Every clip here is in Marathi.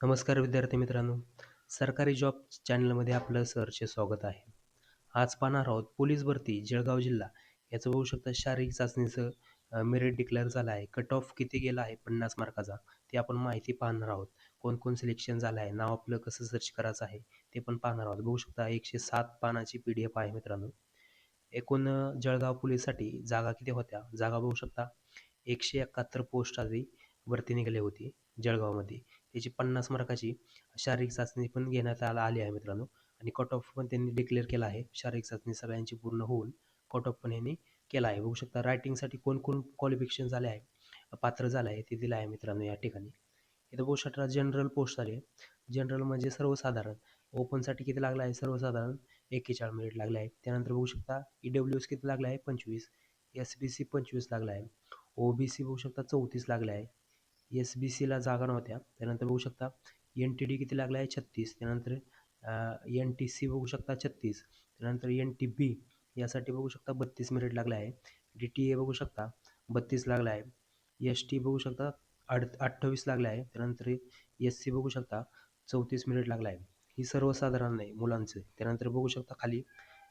नमस्कार विद्यार्थी मित्रांनो, सरकारी जॉब चॅनलमध्ये आपलं सहर्ष स्वागत आहे. आज पाहणार आहोत पोलीस भरती जळगाव जिल्हा याचं बघू शकता शारीरिक चाचणीचं मेरिट डिक्लेअर झालं आहे. कट ऑफ किती गेला आहे 50 मार्काचा ते आपण माहिती पाहणार आहोत. कोण सिलेक्शन झालं आहे, नाव आपलं कसं सर्च करायचं आहे ते पण पाहणार आहोत. बघू शकता 107 पानाची PDF आहे मित्रांनो. एकूण जळगाव पोलीससाठी जागा किती होत्या? जागा बघू शकता 171 पोस्ट आधी भरती निघाली होती जळगावमध्ये. त्याची 50 मार्काची शारीरिक चाचणी पण घेण्यात आली आहे मित्रांनो. आणि कट ऑफ पण त्यांनी डिक्लेअर केला आहे. शारीरिक चाचणी सगळ्यांची पूर्ण होऊन कट ऑफ पण यांनी केला आहे. बघू शकता रायटिंगसाठी कोण क्वालिफिकेशन झाले आहे, पात्र झालं आहे ते दिलं आहे मित्रांनो या ठिकाणी. इथं बघू शकता जनरल पोस्ट आली आहे. जनरल म्हणजे सर्वसाधारण. ओपनसाठी किती लागला आहे? सर्वसाधारण 41 मेरिट लागले आहे. त्यानंतर बघू शकता EWS किती लागला आहे? 25. SBC 25 लागला आहे. OBC बघू शकता 34 लागला आहे. SBCला जागा नव्हत्या. त्यानंतर बघू शकता NTD किती लागला आहे? 36. त्यानंतर NTC बघू शकता 36. त्यानंतर NTB यासाठी बघू शकता 32 मेरिट लागला आहे. DTA बघू शकता 32 लागला आहे. ST बघू शकता 28 लागला आहे. त्यानंतर SC बघू शकता 34 मेरिट लागला आहे. ही सर्वसाधारण आहे मुलांचं. त्यानंतर बघू शकता खाली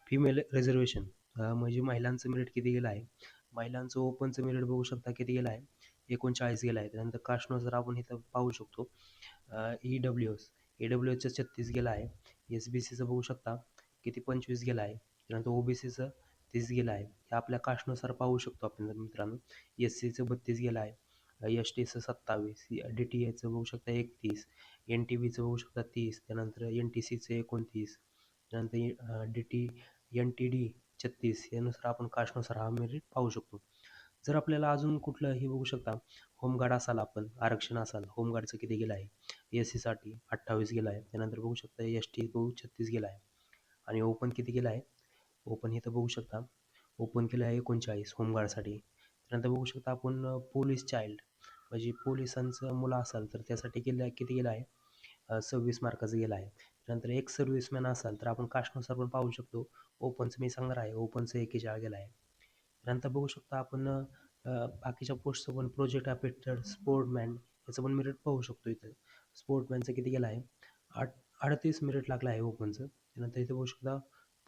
फिमेल रिझर्वेशन म्हणजे महिलांचं मेरिट किती गेलं आहे. महिलांचं ओपनचं मेरिट बघू शकता किती गेलं आहे? 39 गेला आहे. त्यानंतर कास्टनुसार आपण इथं पाहू शकतो EWSचं 36 गेला आहे. SBCचं बघू शकता किती 25 गेला आहे. त्यानंतर OBCचं 30 गेला आहे. हे आपल्या कास्टनुसार पाहू शकतो आपण मित्रांनो. SCचं 32 गेला आहे. STचं 27, DTAचं बघू शकता 31, NTBचं बघू शकता 30, त्यानंतर NTCचं 29, त्यानंतर NTD 36 यानुसार आपण कास्टनुसार हा मेरिट पाहू शकतो. जर आपल्याला अजून कुठलंही बघू शकता होमगार्ड असाल, आपण आरक्षण असाल, होमगार्डचं किती गेलं आहे? SCसाठी 28 गेला आहे. त्यानंतर बघू शकता ST बघू 36 गेला आहे. आणि ओपन किती गेला आहे? ओपन इथं बघू शकता ओपन केलं आहे 39 होमगार्डसाठी. त्यानंतर बघू शकता आपण पोलीस चाइल्ड म्हणजे पोलिसांचं मुलं असाल तर त्यासाठी किती गेलं आहे? 26 मार्काचं गेलं आहे. त्यानंतर एक सर्व्हिसमॅन असाल तर आपण कास्टनुसार पण पाहू शकतो. ओपनचं मी सांगणार आहे. ओपनचं 41 गेलं आहे. त्यानंतर बघू शकता आपण बाकीच्या पोस्टचं पण प्रोजेक्ट अफेक्टेड स्पोर्टमॅन याचं पण मेरिट पाहू शकतो इथं. स्पोर्टमॅनचं किती गेलं आहे? 38 मेरिट लागलं आहे ओपनचं. त्यानंतर इथं बघू शकता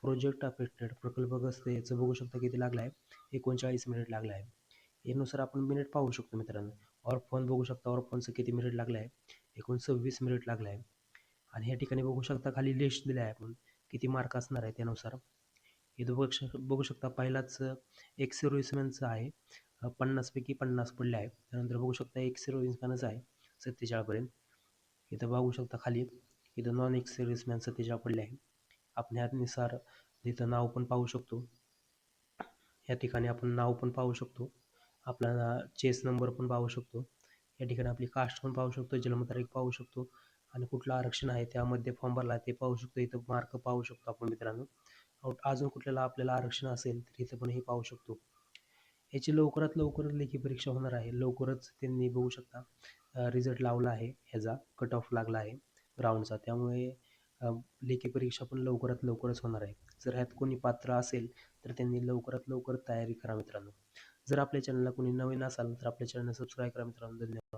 प्रोजेक्ट अफेक्टेड प्रकल्पग्रस्त याचं बघू शकता किती लागलं आहे? 39 मेरिट लागलं आहे. यानुसार आपण मेरिट पाहू शकतो मित्रांनो. ऑर्फन बघू शकता ऑर्फनचं किती मेरिट लागलं आहे? 26 मेरिट लागलं आहे. आणि या ठिकाणी बघू शकता खाली लिस्ट दिली आहे आपण किती मार्क असणार आहे त्यानुसार. इथं बघू शकता पहिलाच एक सर्व्हिसमॅनचं आहे 50 पैकी 50 पडले आहे. त्यानंतर बघू शकता एक सर्व्हिसमॅनच आहे 47 पर्यंत. इथं बघू शकता खाली इथं नॉन एक सर्व्हिसमॅन 47 पडले आहे. आपण ह्यानुसार इथं नाव पण पाहू शकतो. या ठिकाणी आपण नाव पण पाहू शकतो. आपला चेस नंबर पण पाहू शकतो. या ठिकाणी आपली कास्ट पण पाहू शकतो, जन्मतारीख पाहू शकतो आणि कुठलं आरक्षण आहे त्यामध्ये फॉर्म भरला ते पाहू शकतो. इथं मार्क पाहू शकतो आपण मित्रांनो. अजून कुठल्याला आपल्याला आरक्षण असेल तर इथं पण हे पाहू शकतो. याची लवकरात लवकर लेखी परीक्षा होणार आहे. लवकरच त्यांनी बघू शकता रिझल्ट लावला आहे, ह्याचा कट ऑफ लागला आहे ग्राउंडचा. त्यामुळे लेखी परीक्षा पण लवकरच होणार आहे. जर ह्यात कोणी पात्र असेल तर त्यांनी लवकरात लवकर तयारी करा मित्रांनो. जर आपल्या चॅनलला कोणी नवीन असाल तर आपल्या चॅनलला सबस्क्राईब करा मित्रांनो. धन्यवाद.